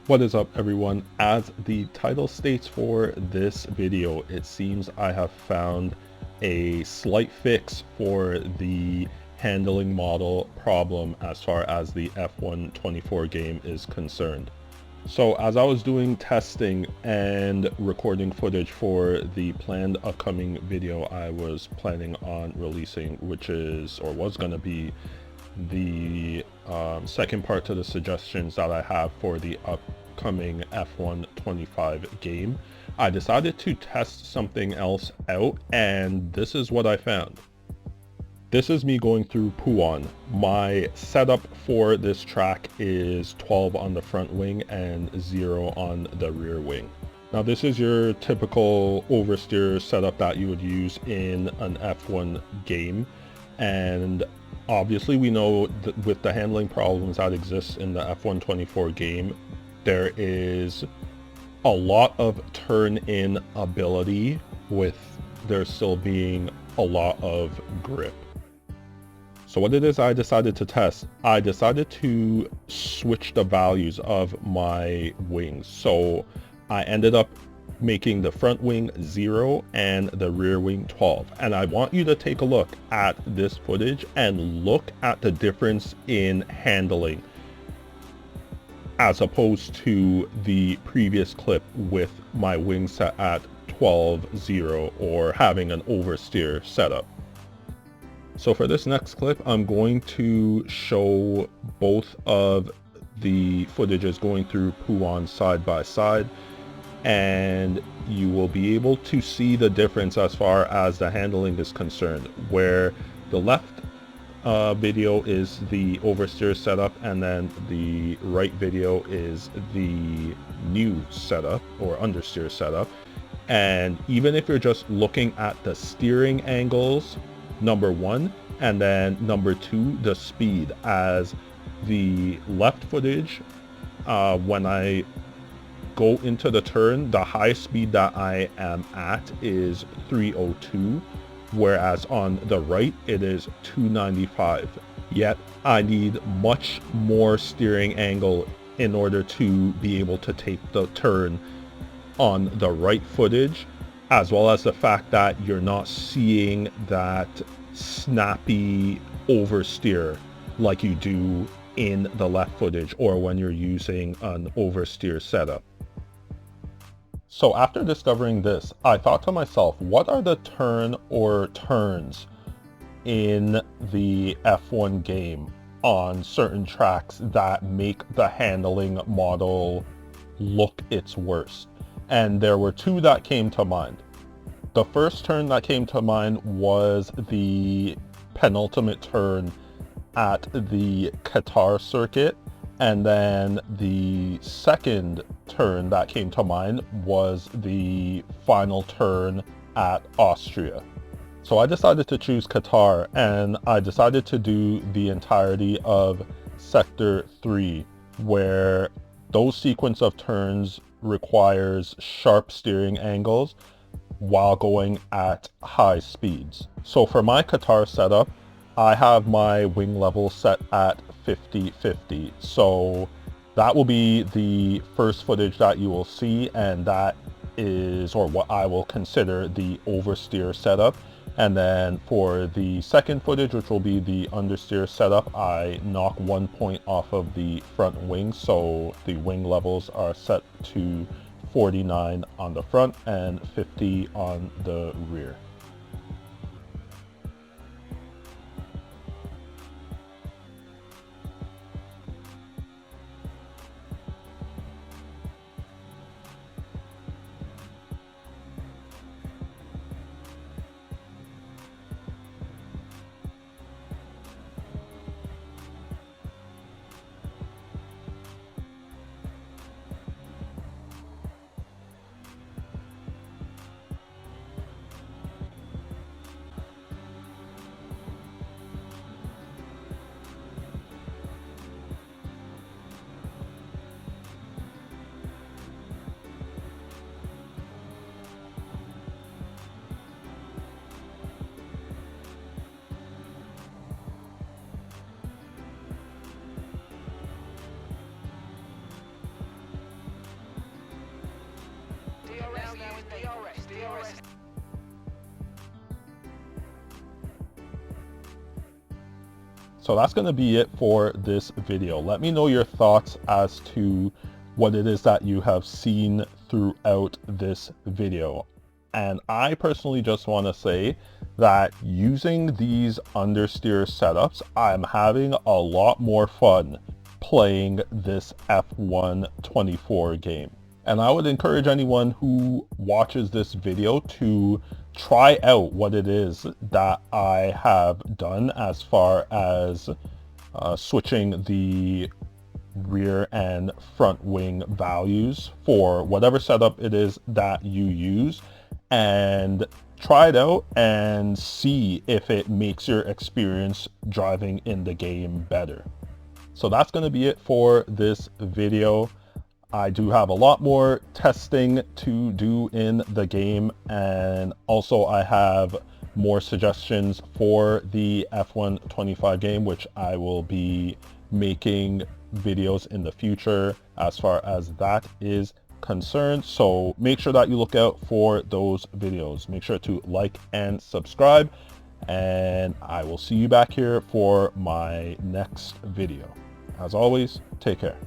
What is up, everyone? As the title states for this video, it seems I have found a slight fix for the handling model problem as far as the F124 game is concerned. So as I was doing testing and recording footage for the planned upcoming video I was planning on releasing, which is, or was going to be, the second part to the suggestions that I have for the upcoming F125 game, I decided to test something else out, and this is what I found. This is me going through Puan. My setup for this track is 12 on the front wing and 0 on the rear wing. Now this is your typical oversteer setup that you would use in an F1 game, and obviously we know that with the handling problems that exist in the F124 game, there is a lot of turn-in ability with there still being a lot of grip. So what it is I decided to test, I decided to switch the values of my wings. So I ended up making the front wing 0 and the rear wing 12. And I want you to take a look at this footage and look at the difference in handling as opposed to the previous clip with my wing set at 12-0 or having an oversteer setup. So for this next clip, I'm going to show both of the footages going through Puan side by side, and you will be able to see the difference as far as the handling is concerned, where the left video is the oversteer setup, and then the right video is the new setup or understeer setup. And even if you're just looking at the steering angles, number one, and then number two, the speed, as the left footage, when I go into the turn, the high speed that I am at is 302, whereas on the right it is 295. Yet I need much more steering angle in order to be able to take the turn on the right footage, as well as the fact that you're not seeing that snappy oversteer like you do in the left footage or when you're using an oversteer setup. So after discovering this, I thought to myself, what are the turn or turns in the F1 game on certain tracks that make the handling model look its worst? And there were two that came to mind. The first turn that came to mind was the penultimate turn at the Qatar circuit. And then the second turn that came to mind was the final turn at Austria. So I decided to choose Qatar, and I decided to do the entirety of Sector 3, where those sequence of turns requires sharp steering angles while going at high speeds. So for my Qatar setup, I have my wing level set at 50-50. So that will be the first footage that you will see, and that is, or what I will consider, the oversteer setup. And then for the second footage, which will be the understeer setup, I knock 1 point off of the front wing. So the wing levels are set to 49 on the front and 50 on the rear. So that's going to be it for this video. Let me know your thoughts as to what it is that you have seen throughout this video. And I personally just want to say that using these understeer setups, I'm having a lot more fun playing this F1 24 game. And I would encourage anyone who watches this video to try out what it is that I have done as far as switching the rear and front wing values for whatever setup it is that you use, and try it out and see if it makes your experience driving in the game better. So that's going to be it for this video. I do have a lot more testing to do in the game, and also I have more suggestions for the F1 25 game, which I will be making videos in the future as far as that is concerned. So make sure that you look out for those videos. Make sure to like and subscribe, and I will see you back here for my next video. As always, take care.